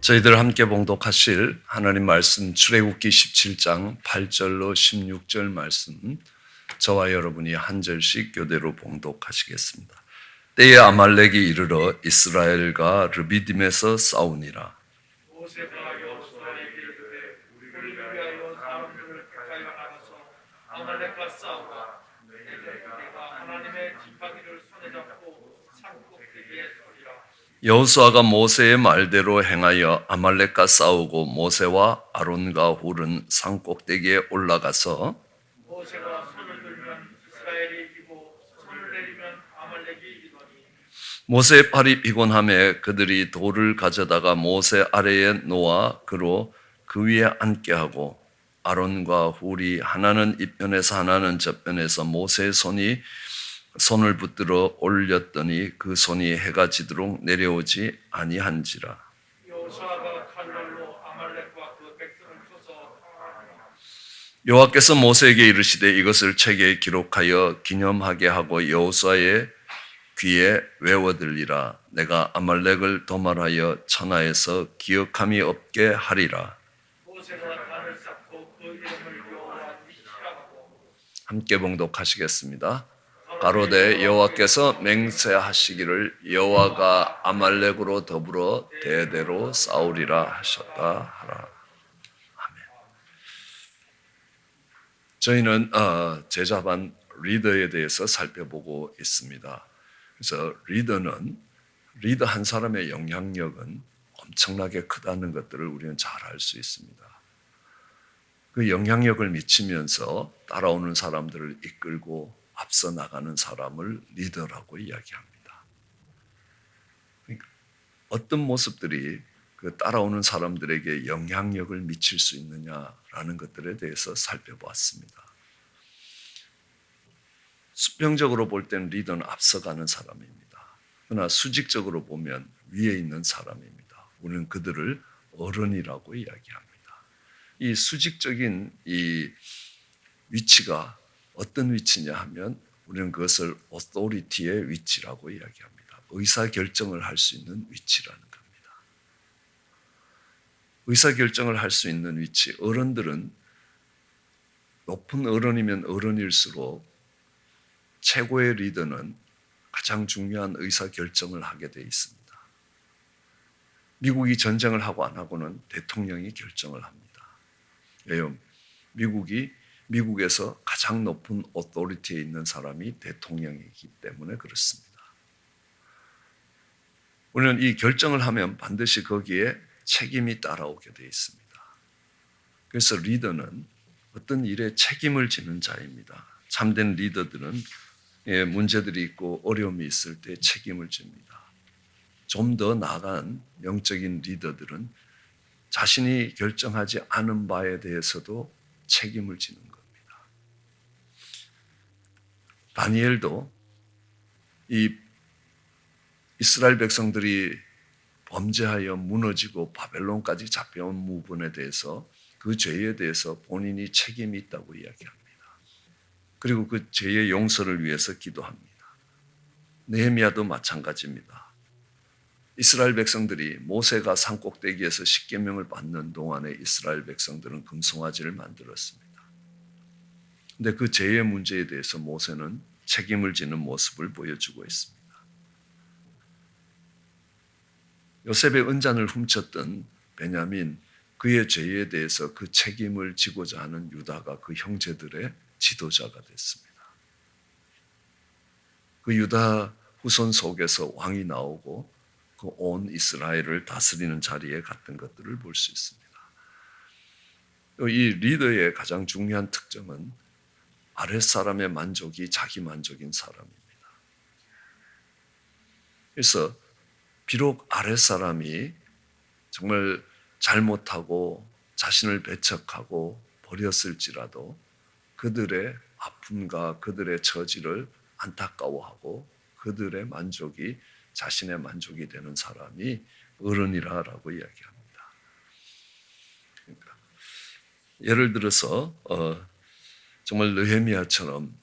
저희들 함께 봉독하실 하나님 말씀 출애굽기 17장 8절로 16절 말씀, 저와 여러분이 한 절씩 교대로 봉독하시겠습니다. 때에 아말렉이 이르러 이스라엘과 르비딤에서 싸우니라. 모세가 여호수아에게 이르되 우리를 위하여 사람들을 택하여 나가서 아말렉과 싸우라. 내가 하나님의 지팡이를 손에 잡고 산꼭대기에 서리라. 여호수아가 모세의 말대로 행하여 아말렉과 싸우고 모세와 아론과 훌은 산 꼭대기에 올라가서 모세가 손을 들면 이스라엘이 이기고 손을 내리면 아말렉이 이기더니 모세의 팔이 피곤함에 그들이 돌을 가져다가 모세 아래에 놓아 그로 그 위에 앉게 하고 아론과 훌이 하나는 이편에서 하나는 저편에서 모세의 손을 붙들어 올렸더니 그 손이 해가 지도록 내려오지 아니한지라. 여호수아가 칼날로 아말렉과 그 백성을 쳐서 여호와께서 모세에게 이르시되 이것을 책에 기록하여 기념하게 하고 여호수아의 귀에 외워들리라. 내가 아말렉을 도말하여 천하에서 기억함이 없게 하리라. 모세가 단을 쌓고 그 이름을 여호와 니시라고 함께 봉독하시겠습니다. 가로되 여호와께서 맹세하시기를 여호와가 아말렉으로 더불어 대대로 싸우리라 하셨다 하라. 아멘. 저희는 제자반 리더에 대해서 살펴보고 있습니다. 그래서 리더 한 사람의 영향력은 엄청나게 크다는 것들을 우리는 잘 알 수 있습니다. 그 영향력을 미치면서 따라오는 사람들을 이끌고 앞서 나가는 사람을 리더라고 이야기합니다. 그러니까 어떤 모습들이 그 따라오는 사람들에게 영향력을 미칠 수 있느냐라는 것들에 대해서 살펴보았습니다. 수평적으로 볼 때는 리더는 앞서가는 사람입니다. 그러나 수직적으로 보면 위에 있는 사람입니다. 우리는 그들을 어른이라고 이야기합니다. 이 수직적인 이 위치가 어떤 위치냐 하면 우리는 그것을 오토리티의 위치라고 이야기합니다. 의사결정을 할 수 있는 위치라는 겁니다. 의사결정을 할 수 있는 위치, 어른들은 높은 어른이면 어른일수록 최고의 리더는 가장 중요한 의사결정을 하게 돼 있습니다. 미국이 전쟁을 하고 안 하고는 대통령이 결정을 합니다. 왜요? 미국에서 가장 높은 오토리티에 있는 사람이 대통령이기 때문에 그렇습니다. 우리는 이 결정을 하면 반드시 거기에 책임이 따라오게 되어 있습니다. 그래서 리더는 어떤 일에 책임을 지는 자입니다. 참된 리더들은 문제들이 있고 어려움이 있을 때 책임을 집니다. 좀 더 나아간 영적인 리더들은 자신이 결정하지 않은 바에 대해서도 책임을 지는 겁니다. 다니엘도 이 이스라엘 백성들이 범죄하여 무너지고 바벨론까지 잡혀온 부분에 대해서 그 죄에 대해서 본인이 책임이 있다고 이야기합니다. 그리고 그 죄의 용서를 위해서 기도합니다. 느헤미야도 마찬가지입니다. 이스라엘 백성들이 모세가 산꼭대기에서 십계명을 받는 동안에 이스라엘 백성들은 금송아지를 만들었습니다. 그런데 그 죄의 문제에 대해서 모세는 책임을 지는 모습을 보여주고 있습니다. 요셉의 은잔을 훔쳤던 베냐민, 그의 죄에 대해서 그 책임을 지고자 하는 유다가 그 형제들의 지도자가 됐습니다. 그 유다 후손 속에서 왕이 나오고 그 온 이스라엘을 다스리는 자리에 갔던 것들을 볼 수 있습니다. 이 리더의 가장 중요한 특징은 아랫사람의 만족이 자기 만족인 사람입니다. 그래서 비록 아랫사람이 정말 잘못하고 자신을 배척하고 버렸을지라도 그들의 아픔과 그들의 처지를 안타까워하고 그들의 만족이 자신의 만족이 되는 사람이 어른이라고 이야기합니다. 그러니까 예를 들어서 정말 느헤미야처럼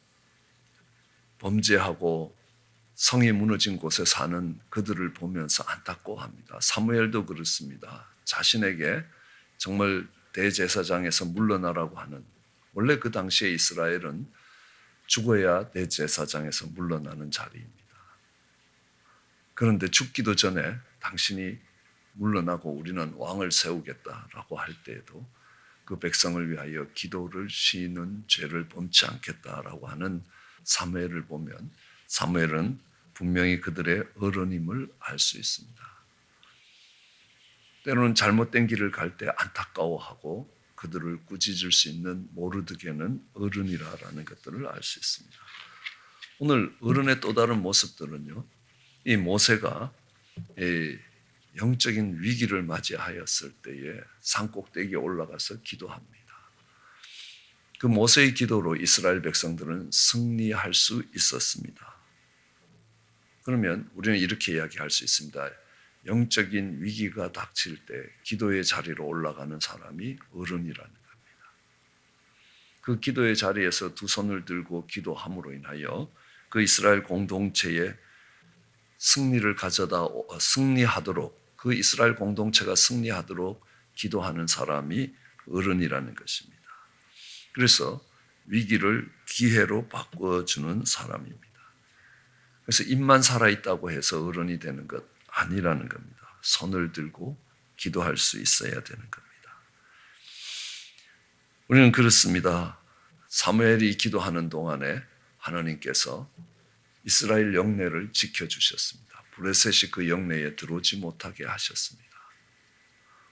범죄하고 성이 무너진 곳에 사는 그들을 보면서 안타까워합니다. 사무엘도 그렇습니다. 자신에게 정말 대제사장에서 물러나라고 하는, 원래 그 당시에 이스라엘은 죽어야 대제사장에서 물러나는 자리입니다. 그런데 죽기도 전에 당신이 물러나고 우리는 왕을 세우겠다라고 할 때에도 그 백성을 위하여 기도를 쉬는 죄를 범치 않겠다라고 하는 사무엘을 보면 사무엘은 분명히 그들의 어른임을 알 수 있습니다. 때로는 잘못된 길을 갈 때 안타까워하고 그들을 꾸짖을 수 있는 모르드게는 어른이라는 것들을 알 수 있습니다. 오늘 어른의 또 다른 모습들은요, 이 모세가 영적인 위기를 맞이하였을 때에 산꼭대기에 올라가서 기도합니다. 그 모세의 기도로 이스라엘 백성들은 승리할 수 있었습니다. 그러면 우리는 이렇게 이야기할 수 있습니다. 영적인 위기가 닥칠 때 기도의 자리로 올라가는 사람이 어른이라는 겁니다. 그 기도의 자리에서 두 손을 들고 기도함으로 인하여 그 이스라엘 공동체에 승리하도록, 그 이스라엘 공동체가 승리하도록 기도하는 사람이 어른이라는 것입니다. 그래서 위기를 기회로 바꿔주는 사람입니다. 그래서 입만 살아있다고 해서 어른이 되는 것 아니라는 겁니다. 손을 들고 기도할 수 있어야 되는 겁니다. 우리는 그렇습니다. 사무엘이 기도하는 동안에 하나님께서 이스라엘 영내를 지켜주셨습니다. 브레셋이 그 영내에 들어오지 못하게 하셨습니다.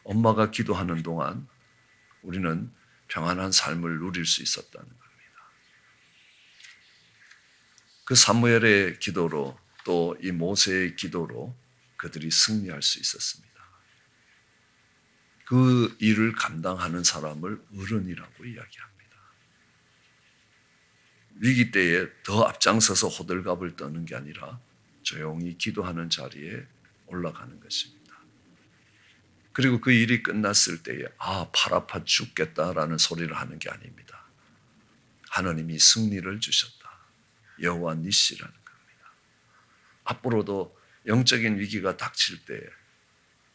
엄마가 기도하는 동안 우리는 평안한 삶을 누릴 수 있었다는 겁니다. 그 사무엘의 기도로 또 이 모세의 기도로 그들이 승리할 수 있었습니다. 그 일을 감당하는 사람을 어른이라고 이야기합니다. 위기 때에 더 앞장서서 호들갑을 떠는 게 아니라 조용히 기도하는 자리에 올라가는 것입니다. 그리고 그 일이 끝났을 때에 팔 아파 죽겠다라는 소리를 하는 게 아닙니다. 하나님이 승리를 주셨다. 여호와 니시라는 겁니다. 앞으로도 영적인 위기가 닥칠 때에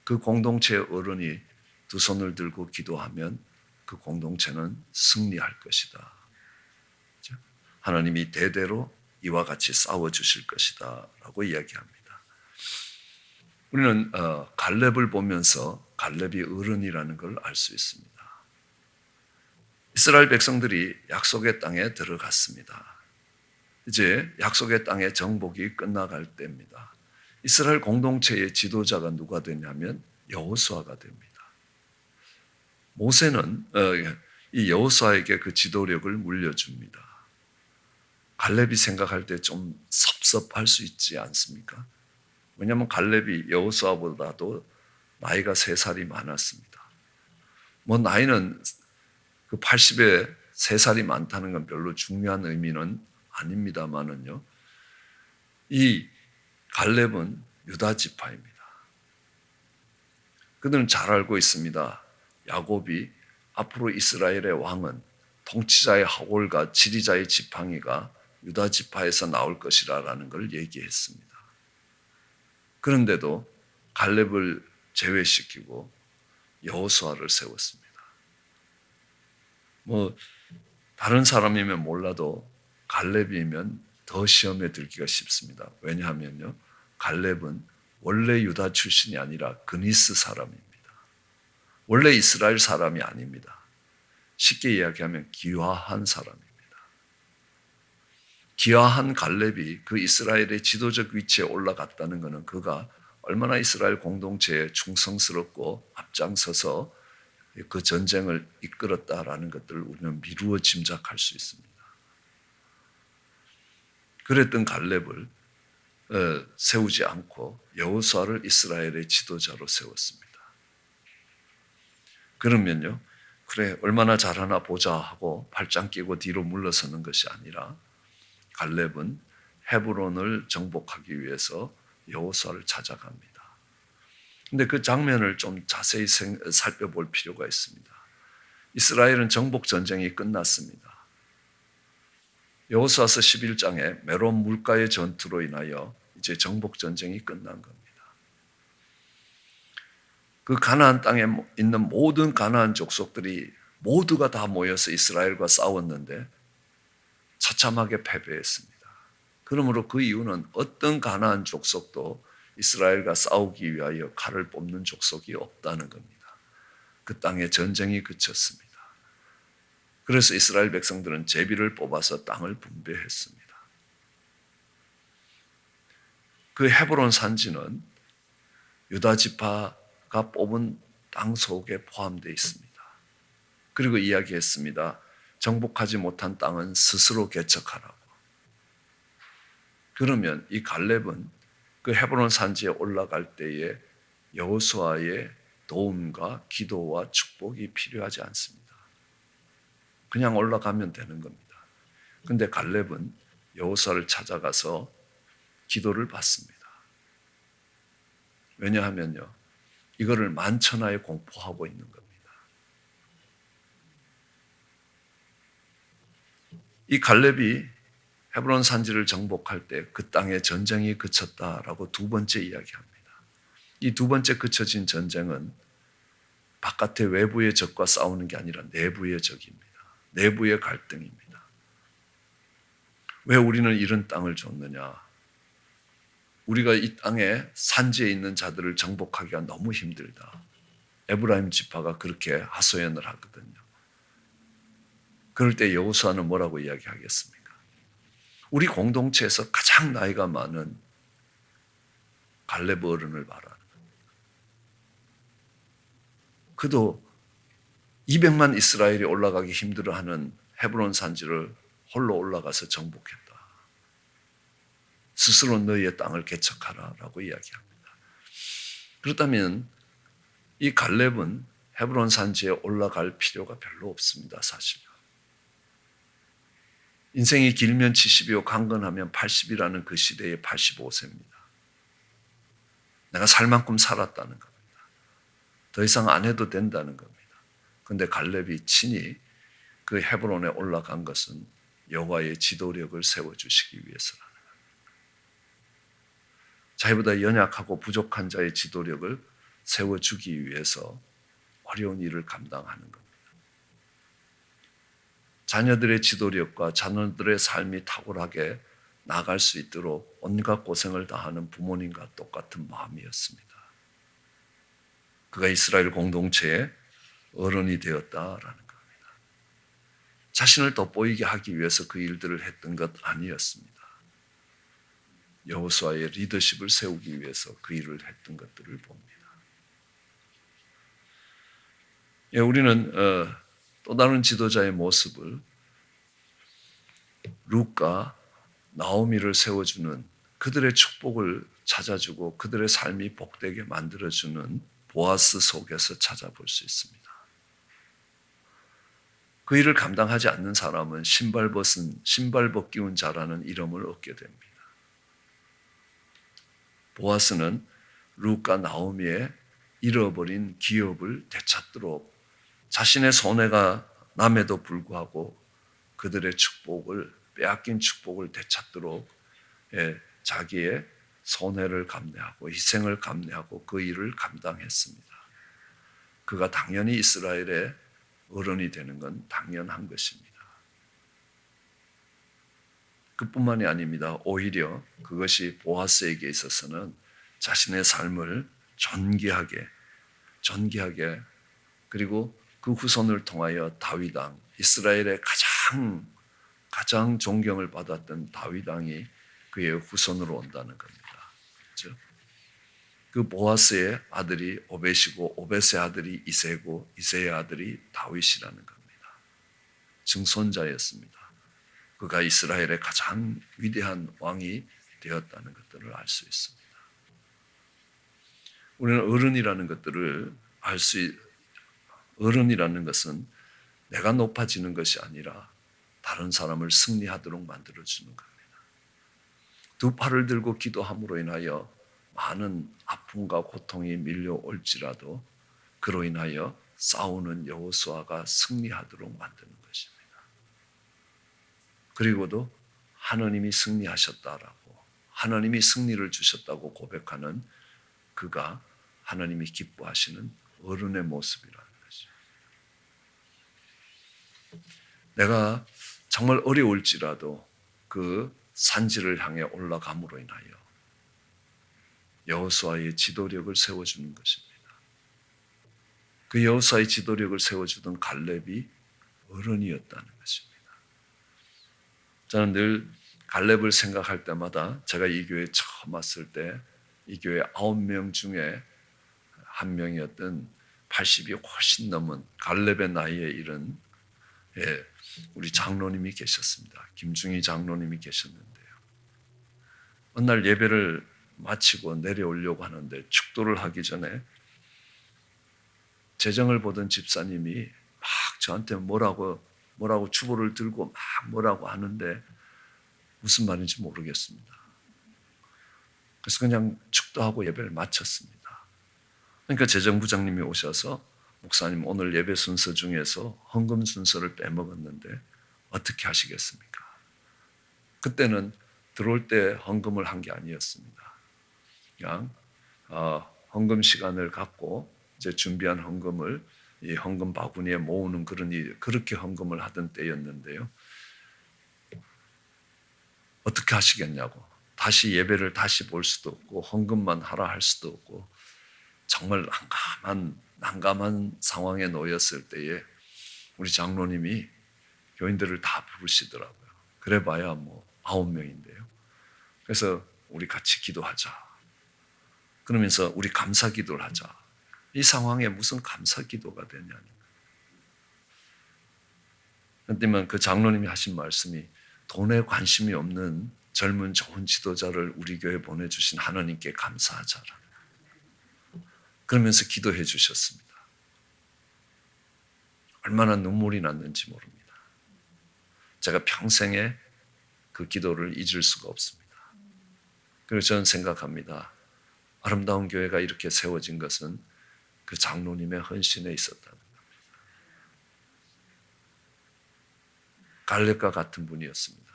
그 공동체의 어른이 두 손을 들고 기도하면 그 공동체는 승리할 것이다. 하나님이 대대로 이와 같이 싸워주실 것이다 라고 이야기합니다. 우리는 갈렙을 보면서 갈렙이 어른이라는 걸 알 수 있습니다. 이스라엘 백성들이 약속의 땅에 들어갔습니다. 이제 약속의 땅의 정복이 끝나갈 때입니다. 이스라엘 공동체의 지도자가 누가 되냐면 여호수아가 됩니다. 모세는 이 여호수아에게 그 지도력을 물려줍니다. 갈렙이 생각할 때 좀 섭섭할 수 있지 않습니까? 왜냐하면 갈렙이 여호수아보다도 나이가 3살이 많았습니다. 나이는 그 80에 3살이 많다는 건 별로 중요한 의미는 아닙니다만은요. 이 갈렙은 유다 지파입니다. 그들은 잘 알고 있습니다. 야곱이 앞으로 이스라엘의 왕은 통치자의 하골과 지리자의 지팡이가 유다 지파에서 나올 것이라는 걸 얘기했습니다. 그런데도 갈렙을 제외시키고 여호수아를 세웠습니다. 다른 사람이면 몰라도 갈렙이면 더 시험에 들기가 쉽습니다. 왜냐하면요, 갈렙은 원래 유다 출신이 아니라 그니스 사람입니다. 원래 이스라엘 사람이 아닙니다. 쉽게 이야기하면 기화한 사람입니다. 기화한 갈렙이 그 이스라엘의 지도적 위치에 올라갔다는 것은 그가 얼마나 이스라엘 공동체에 충성스럽고 앞장서서 그 전쟁을 이끌었다라는 것들을 우리는 미루어 짐작할 수 있습니다. 그랬던 갈렙을 세우지 않고 여호수아를 이스라엘의 지도자로 세웠습니다. 그러면요, 그래 얼마나 잘하나 보자 하고 팔짱 끼고 뒤로 물러서는 것이 아니라 갈렙은 헤브론을 정복하기 위해서 여호수아를 찾아갑니다. 근데 그 장면을 좀 자세히 살펴볼 필요가 있습니다. 이스라엘은 정복 전쟁이 끝났습니다. 여호수아서 11장에 메론 물가의 전투로 인하여 이제 정복 전쟁이 끝난 겁니다. 그 가나안 땅에 있는 모든 가나안 족속들이 모두가 다 모여서 이스라엘과 싸웠는데 처참하게 패배했습니다. 그러므로 그 이유는 어떤 가나안 족속도 이스라엘과 싸우기 위하여 칼을 뽑는 족속이 없다는 겁니다. 그 땅에 전쟁이 그쳤습니다. 그래서 이스라엘 백성들은 제비를 뽑아서 땅을 분배했습니다. 그 헤브론 산지는 유다 지파가 뽑은 땅 속에 포함되어 있습니다. 그리고 이야기했습니다. 정복하지 못한 땅은 스스로 개척하라고. 그러면 이 갈렙은 그 헤브론 산지에 올라갈 때에 여호수아의 도움과 기도와 축복이 필요하지 않습니다. 그냥 올라가면 되는 겁니다. 그런데 갈렙은 여호수아를 찾아가서 기도를 받습니다. 왜냐하면요, 이거를 만천하에 공포하고 있는 겁니다. 이 갈렙이 헤브론 산지를 정복할 때 그 땅에 전쟁이 그쳤다라고 두 번째 이야기합니다. 이 두 번째 그쳐진 전쟁은 바깥의 외부의 적과 싸우는 게 아니라 내부의 적입니다. 내부의 갈등입니다. 왜 우리는 이런 땅을 줬느냐? 우리가 이 땅에 산지에 있는 자들을 정복하기가 너무 힘들다. 에브라임 지파가 그렇게 하소연을 하거든요. 그럴 때 여호수아는 뭐라고 이야기하겠습니까? 우리 공동체에서 가장 나이가 많은 갈렙 어른을 말하는 겁니다. 그도 200만 이스라엘이 올라가기 힘들어하는 헤브론 산지를 홀로 올라가서 정복했다. 스스로 너희의 땅을 개척하라라고 이야기합니다. 그렇다면 이 갈렙은 헤브론 산지에 올라갈 필요가 별로 없습니다. 사실. 인생이 길면 70이요 강건하면 80이라는 그 시대의 85세입니다. 내가 살 만큼 살았다는 겁니다. 더 이상 안 해도 된다는 겁니다. 그런데 갈렙이 친히 그 헤브론에 올라간 것은 여호와의 지도력을 세워주시기 위해서라는 겁니다. 자기보다 연약하고 부족한 자의 지도력을 세워주기 위해서 어려운 일을 감당하는 겁니다. 자녀들의 지도력과 자녀들의 삶이 탁월하게 나아갈 수 있도록 온갖 고생을 다하는 부모님과 똑같은 마음이었습니다. 그가 이스라엘 공동체의 어른이 되었다라는 겁니다. 자신을 돋보이게 하기 위해서 그 일들을 했던 것 아니었습니다. 여호수아의 리더십을 세우기 위해서 그 일을 했던 것들을 봅니다. 우리는 또 다른 지도자의 모습을 룻과 나오미를 세워주는, 그들의 축복을 찾아주고 그들의 삶이 복되게 만들어주는 보아스 속에서 찾아볼 수 있습니다. 그 일을 감당하지 않는 사람은 신발 벗기운 자라는 이름을 얻게 됩니다. 보아스는 룻과 나오미의 잃어버린 기업을 되찾도록 자신의 손해가 남에도 불구하고 그들의 축복을, 빼앗긴 축복을 되찾도록 자기의 손해를 감내하고 희생을 감내하고 그 일을 감당했습니다. 그가 당연히 이스라엘의 어른이 되는 건 당연한 것입니다. 그뿐만이 아닙니다. 오히려 그것이 보아스에게 있어서는 자신의 삶을 존귀하게 그리고 그 후손을 통하여 다윗 왕, 이스라엘의 가장 존경을 받았던 다윗 왕이 그의 후손으로 온다는 겁니다. 그렇죠? 그 보아스의 아들이 오벳이고 오벳의 아들이 이새고 이새의 아들이 다윗이라는 겁니다. 증손자였습니다. 그가 이스라엘의 가장 위대한 왕이 되었다는 것들을 알 수 있습니다. 우리는 어른이라는 것은 내가 높아지는 것이 아니라 다른 사람을 승리하도록 만들어주는 겁니다. 두 팔을 들고 기도함으로 인하여 많은 아픔과 고통이 밀려올지라도 그로 인하여 싸우는 여호수아가 승리하도록 만드는 것입니다. 그리고도 하나님이 승리하셨다라고, 하나님이 승리를 주셨다고 고백하는 그가 하나님이 기뻐하시는 어른의 모습이라는 것이죠. 내가 정말 어려울지라도 그 산지를 향해 올라감으로 인하여 여호수아의 지도력을 세워주는 것입니다. 그 여호수아의 지도력을 세워주던 갈렙이 어른이었다는 것입니다. 저는 늘 갈렙을 생각할 때마다 제가 이 교회에 처음 왔을 때 이 교회 9명 중에 한 명이었던 80이 훨씬 넘은 갈렙의 나이에 이른 우리 장로님이 계셨습니다. 김중희 장로님이 계셨는데요. 어느 날 예배를 마치고 내려오려고 하는데 축도를 하기 전에 재정을 보던 집사님이 막 저한테 뭐라고 주보를 들고 막 뭐라고 하는데 무슨 말인지 모르겠습니다. 그래서 그냥 축도하고 예배를 마쳤습니다. 그러니까 재정부장님이 오셔서 목사님 오늘 예배 순서 중에서 헌금 순서를 빼먹었는데 어떻게 하시겠습니까? 그때는 들어올 때 헌금을 한 게 아니었습니다. 그냥 헌금 시간을 갖고 이제 준비한 헌금을 이 헌금 바구니에 모으는 그렇게 헌금을 하던 때였는데요. 어떻게 하시겠냐고. 다시 예배를 다시 볼 수도 없고 헌금만 하라 할 수도 없고 정말 난감한 상황에 놓였을 때에 우리 장로님이 교인들을 다 부르시더라고요. 그래봐야 9명인데요. 그래서 우리 같이 기도하자. 그러면서 우리 감사 기도를 하자. 이 상황에 무슨 감사 기도가 되냐는. 그런데 그 장로님이 하신 말씀이 돈에 관심이 없는 젊은 좋은 지도자를 우리 교회에 보내주신 하나님께 감사하자라. 그러면서 기도해 주셨습니다. 얼마나 눈물이 났는지 모릅니다. 제가 평생에 그 기도를 잊을 수가 없습니다. 그래서 저는 생각합니다. 아름다운 교회가 이렇게 세워진 것은 그 장로님의 헌신에 있었다는 겁니다. 갈렙과 같은 분이었습니다.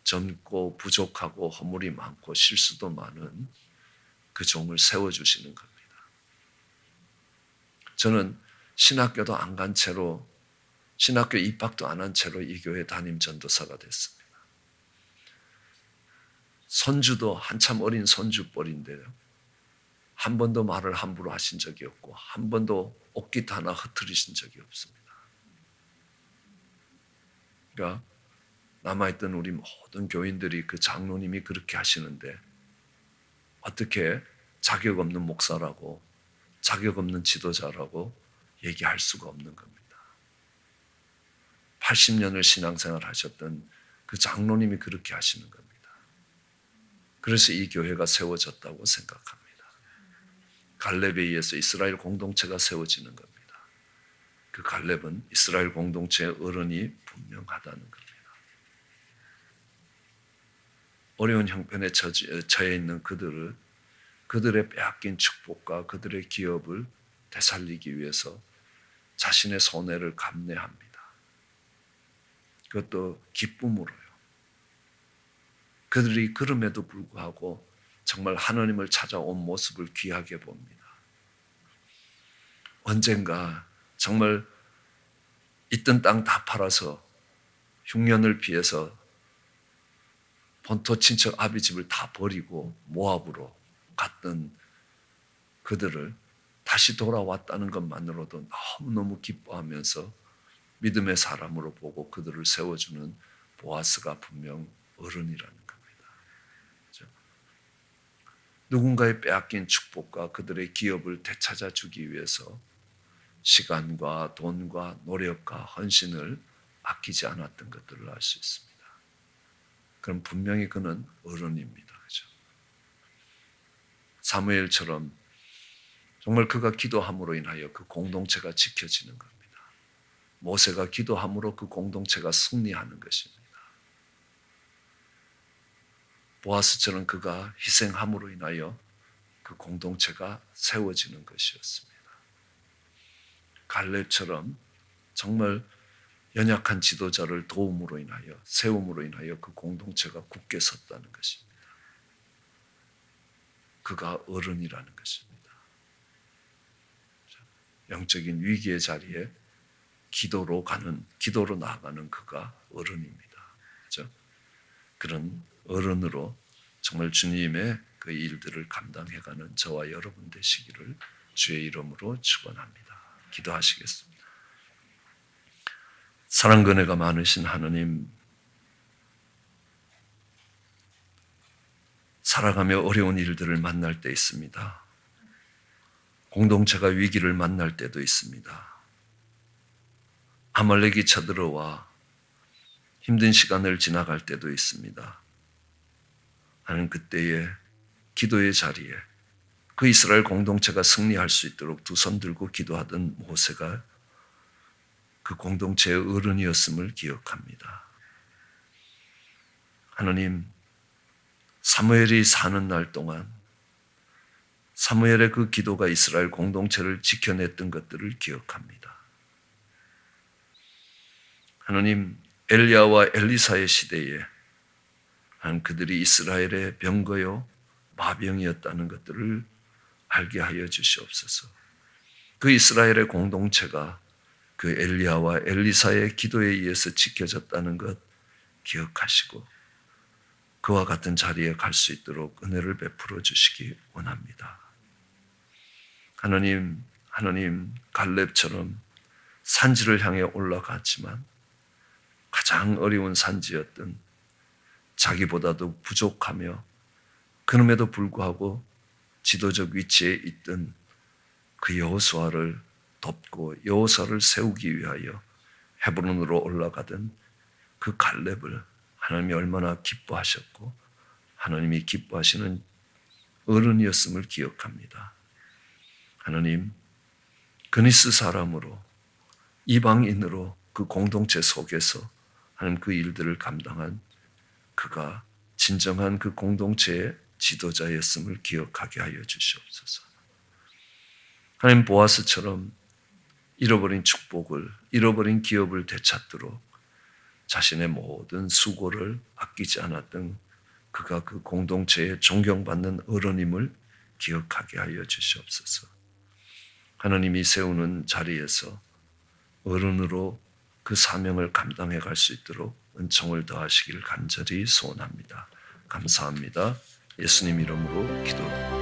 젊고 부족하고 허물이 많고 실수도 많은 그 종을 세워주시는 겁니다. 저는 신학교도 안 간 채로 신학교 입학도 안 한 채로 이 교회 담임 전도사가 됐습니다. 손주도 한참 어린 손주뻘인데요. 한 번도 말을 함부로 하신 적이 없고 한 번도 옷깃 하나 흐트리신 적이 없습니다. 그러니까 남아있던 우리 모든 교인들이 그 장로님이 그렇게 하시는데 어떻게 자격 없는 목사라고 자격 없는 지도자라고 얘기할 수가 없는 겁니다. 80년을 신앙생활 하셨던 그 장로님이 그렇게 하시는 겁니다. 그래서 이 교회가 세워졌다고 생각합니다. 갈렙에 의해서 이스라엘 공동체가 세워지는 겁니다. 그 갈렙은 이스라엘 공동체의 어른이 분명하다는 겁니다. 어려운 형편에 처해 있는 그들의 빼앗긴 축복과 그들의 기업을 되살리기 위해서 자신의 손해를 감내합니다. 그것도 기쁨으로요. 그들이 그럼에도 불구하고 정말 하나님을 찾아온 모습을 귀하게 봅니다. 언젠가 정말 있던 땅 다 팔아서 흉년을 피해서 본토 친척 아비집을 다 버리고 모압으로 갔던 그들을 다시 돌아왔다는 것만으로도 너무너무 기뻐하면서 믿음의 사람으로 보고 그들을 세워주는 보아스가 분명 어른이라는 겁니다. 그렇죠? 누군가의 빼앗긴 축복과 그들의 기업을 되찾아주기 위해서 시간과 돈과 노력과 헌신을 아끼지 않았던 것들을 알 수 있습니다. 그럼 분명히 그는 어른입니다. 그렇죠? 사무엘처럼 정말 그가 기도함으로 인하여 그 공동체가 지켜지는 겁니다. 모세가 기도함으로 그 공동체가 승리하는 것입니다. 보아스처럼 그가 희생함으로 인하여 그 공동체가 세워지는 것이었습니다. 갈렙처럼 정말 연약한 지도자를 도움으로 인하여 세움으로 인하여 그 공동체가 굳게 섰다는 것입니다. 그가 어른이라는 것입니다. 영적인 위기의 자리에 기도로 나아가는 그가 어른입니다. 그렇죠? 그런 어른으로 정말 주님의 그 일들을 감당해가는 저와 여러분 되시기를 주의 이름으로 축원합니다. 기도하시겠습니다. 사랑 근혜가 많으신 하느님, 살아가며 어려운 일들을 만날 때 있습니다. 공동체가 위기를 만날 때도 있습니다. 아말렉이 쳐들어와 힘든 시간을 지나갈 때도 있습니다. 하는 그때의 기도의 자리에 그 이스라엘 공동체가 승리할 수 있도록 두 손 들고 기도하던 모세가 그 공동체의 어른이었음을 기억합니다. 하나님, 사무엘이 사는 날 동안 사무엘의 그 기도가 이스라엘 공동체를 지켜냈던 것들을 기억합니다. 하나님, 엘리야와 엘리사의 시대에 그들이 이스라엘의 병거요 마병이었다는 것들을 알게 하여 주시옵소서. 그 이스라엘의 공동체가 그 엘리야와 엘리사의 기도에 의해서 지켜졌다는 것 기억하시고 그와 같은 자리에 갈 수 있도록 은혜를 베풀어 주시기 원합니다. 하나님, 갈렙처럼 산지를 향해 올라갔지만 가장 어려운 산지였던 자기보다도 부족하며 그럼에도 불구하고 지도적 위치에 있던 그 여호수아를 돕고 여호수아를 세우기 위하여 헤브론으로 올라가던 그 갈렙을 하나님이 얼마나 기뻐하셨고 하나님이 기뻐하시는 어른이었음을 기억합니다. 하나님, 그니스 사람으로 이방인으로 그 공동체 속에서 하나님 그 일들을 감당한 그가 진정한 그 공동체의 지도자였음을 기억하게 하여 주시옵소서. 하나님, 보아스처럼 잃어버린 축복을, 잃어버린 기업을 되찾도록 자신의 모든 수고를 아끼지 않았던 그가 그 공동체에 존경받는 어른임을 기억하게 하여 주시옵소서. 하나님이 세우는 자리에서 어른으로 그 사명을 감당해 갈 수 있도록 은총을 더하시기를 간절히 소원합니다. 감사합니다. 예수님 이름으로 기도드립니다.